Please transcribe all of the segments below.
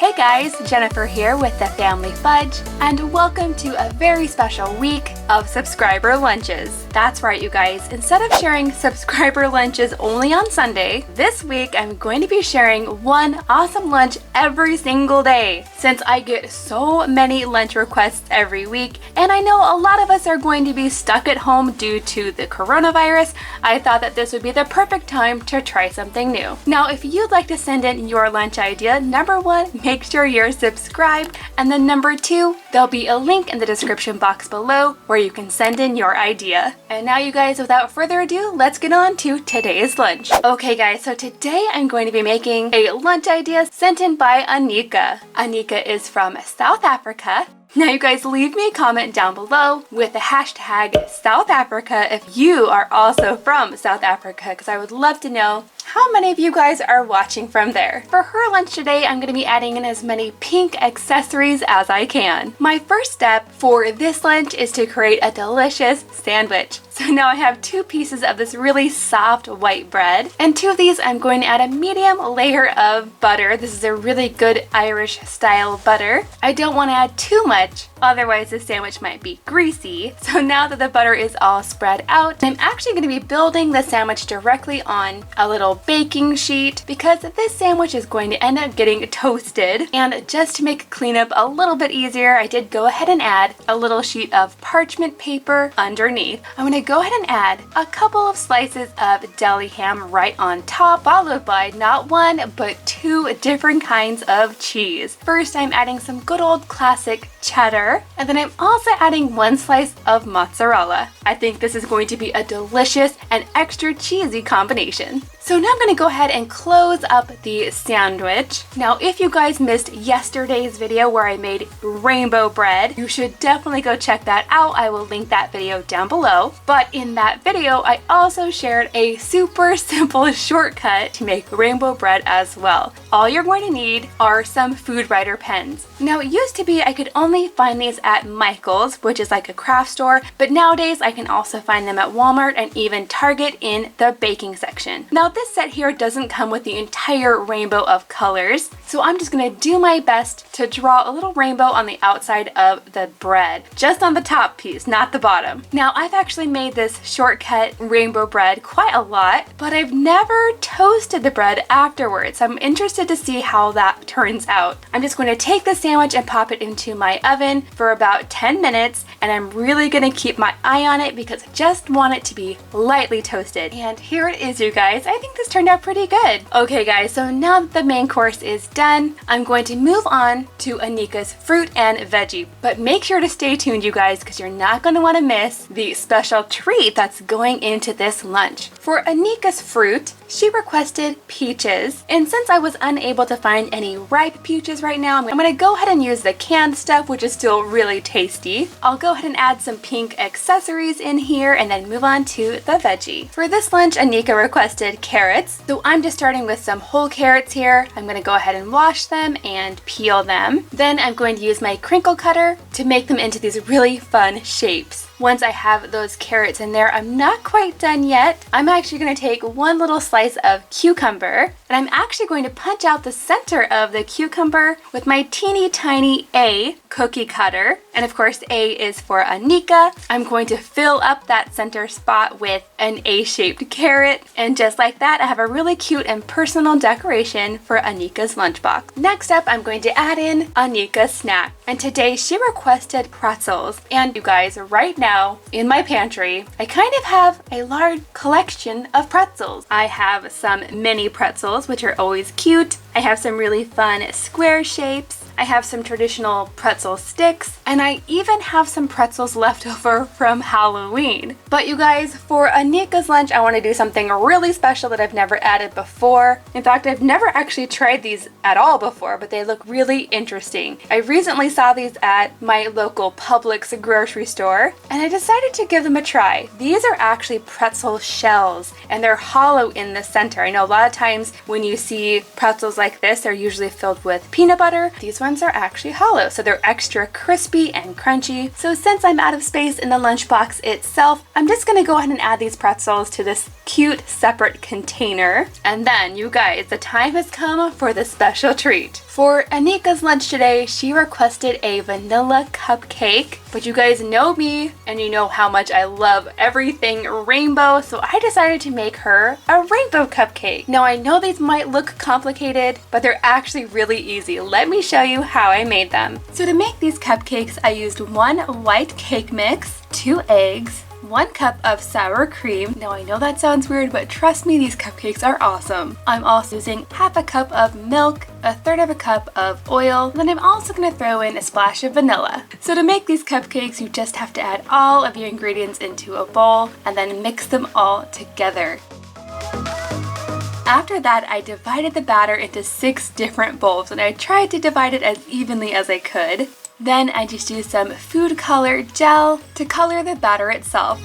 Hey guys, Jennifer here with the Family Fudge, and welcome to a very special week of subscriber lunches. That's right, you guys. Instead of sharing subscriber lunches only on Sunday, this week I'm going to be sharing one awesome lunch every single day. Since I get so many lunch requests every week, and I know a lot of us are going to be stuck at home due to the coronavirus, I thought that this would be the perfect time to try something new. Now, if you'd like to send in your lunch idea, number one, make sure you're subscribed, and then number two, there'll be a link in the description box below where you can send in your idea. And now, you guys, without further ado, let's get on to today's lunch. Okay guys, so today I'm going to be making a lunch idea sent in by Anika. Anika is from South Africa. Now you guys, leave me a comment down below with the hashtag South Africa if you are also from South Africa, because I would love to know how many of you guys are watching from there. For her lunch today, I'm going to be adding in as many pink accessories as I can. My first step for this lunch is to create a delicious sandwich. So now I have 2 pieces of this really soft white bread, and 2 of these I'm going to add a medium layer of butter. This is a really good Irish style butter. I don't want to add too much, otherwise the sandwich might be greasy. So now that the butter is all spread out, I'm actually going to be building the sandwich directly on a little baking sheet because this sandwich is going to end up getting toasted. And just to make cleanup a little bit easier, I did go ahead and add a little sheet of parchment paper underneath. I'm going to go ahead and add a couple of slices of deli ham right on top, followed by not 1 but 2 different kinds of cheese. First, I'm adding some good old classic cheddar, and then I'm also adding 1 slice of mozzarella. I think this is going to be a delicious and extra cheesy combination. So now I'm going to go ahead and close up the sandwich. Now, if you guys missed yesterday's video where I made rainbow bread, you should definitely go check that out. I will link that video down below. But in that video, I also shared a super simple shortcut to make rainbow bread as well. All you're going to need are some food writer pens. Now, it used to be I could only find these at Michael's, which is like a craft store, but nowadays I can also find them at Walmart and even Target in the baking section. Now, this set here doesn't come with the entire rainbow of colors, so I'm just going to do my best to draw a little rainbow on the outside of the bread, just on the top piece, not the bottom. Now, I've actually made this shortcut rainbow bread quite a lot, but I've never toasted the bread afterwards, so I'm interested to see how that turns out. I'm just going to take the sandwich and pop it into my oven for about 10 minutes, and I'm really going to keep my eye on it because I just want it to be lightly toasted. And here it is, you guys. I think this turned out pretty good. Okay guys, so now that the main course is done, I'm going to move on to Anika's fruit and veggie. But make sure to stay tuned, you guys, because you're not going to want to miss the special treat that's going into this lunch. For Anika's fruit, she requested peaches, and since I was unable to find any ripe peaches right now, I'm going to go ahead and use the canned stuff, which is still really tasty. I'll go ahead and add some pink accessories in here and then move on to the veggie. For this lunch, Anika requested carrots, so I'm just starting with some whole carrots here. I'm going to go ahead and wash them and peel them. Then I'm going to use my crinkle cutter to make them into these really fun shapes. Once I have those carrots in there, I'm not quite done yet. I'm actually going to take 1 little slice of cucumber, and I'm actually going to punch out the center of the cucumber with my teeny tiny A cookie cutter. And of course, A is for Anika. I'm going to fill up that center spot with an A-shaped carrot, and just like that, I have a really cute and personal decoration for Anika's lunchbox. Next up, I'm going to add in Anika's snack, and today she requested pretzels. And you guys, right now in my pantry, I kind of have a large collection of pretzels. I have some mini pretzels, which are always cute. I have some really fun square shapes. I have some traditional pretzel sticks, and I even have some pretzels left over from Halloween. But you guys, for Anika's lunch, I want to do something really special that I've never added before. In fact, I've never actually tried these at all before, but they look really interesting. I recently saw these at my local Publix grocery store, and I decided to give them a try. These are actually pretzel shells, and they're hollow in the center. I know a lot of times when you see pretzels like this, they're usually filled with peanut butter. These ones are actually hollow, so they're extra crispy and crunchy. So since I'm out of space in the lunchbox itself, I'm just gonna go ahead and add these pretzels to this cute separate container. And then, you guys, the time has come for the special treat. For Anika's lunch today, she requested a vanilla cupcake, but you guys know me and you know how much I love everything rainbow, so I decided to make her a rainbow cupcake. Now I know these might look complicated, but they're actually really easy. Let me show you how I made them. So to make these cupcakes, I used 1 white cake mix, 2 eggs, 1 cup of sour cream. Now I know that sounds weird, but trust me, these cupcakes are awesome. I'm also using half a cup of milk, 1/3 of a cup of oil, and then I'm also going to throw in a splash of vanilla. So to make these cupcakes, you just have to add all of your ingredients into a bowl and then mix them all together. After that, I divided the batter into 6 different bowls, and I tried to divide it as evenly as I could. Then I just used some food color gel to color the batter itself.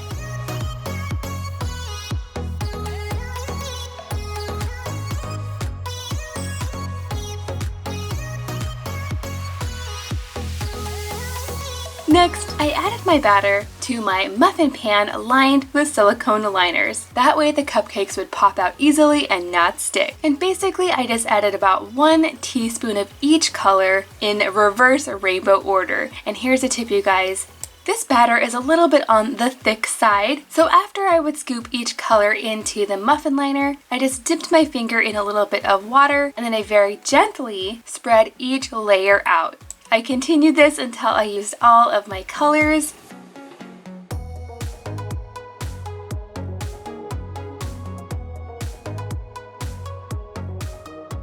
Next, I added my batter to my muffin pan lined with silicone liners. That way the cupcakes would pop out easily and not stick. And basically I just added about 1 teaspoon of each color in reverse rainbow order. And here's a tip, you guys. This batter is a little bit on the thick side, so after I would scoop each color into the muffin liner, I just dipped my finger in a little bit of water and then I very gently spread each layer out. I continued this until I used all of my colors.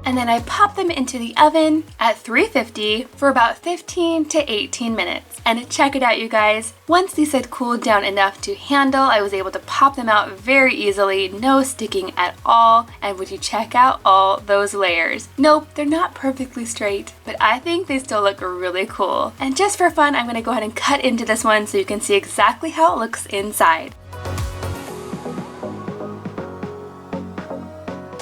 And then I popped them into the oven at 350 for about 15 to 18 minutes. And check it out, you guys. Once these had cooled down enough to handle, I was able to pop them out very easily, no sticking at all. And would you check out all those layers? Nope, they're not perfectly straight, but I think they still look really cool. And just for fun, I'm gonna go ahead and cut into this one so you can see exactly how it looks inside.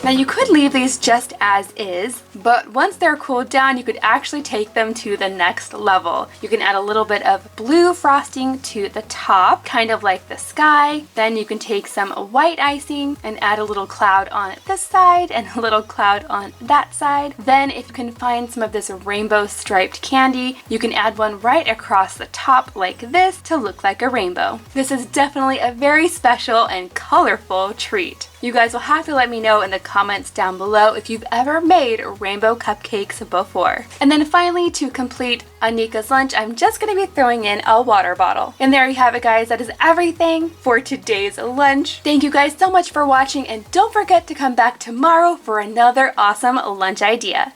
Now you could leave these just as is, but once they're cooled down, you could actually take them to the next level. You can add a little bit of blue frosting to the top, kind of like the sky. Then you can take some white icing and add a little cloud on this side and a little cloud on that side. Then if you can find some of this rainbow striped candy, you can add one right across the top like this to look like a rainbow. This is definitely a very special and colorful treat. You guys will have to let me know in the comments down below if you've ever made rainbow cupcakes before. And then finally, to complete Anika's lunch, I'm just going to be throwing in a water bottle. And there you have it, guys. That is everything for today's lunch. Thank you guys so much for watching, and don't forget to come back tomorrow for another awesome lunch idea.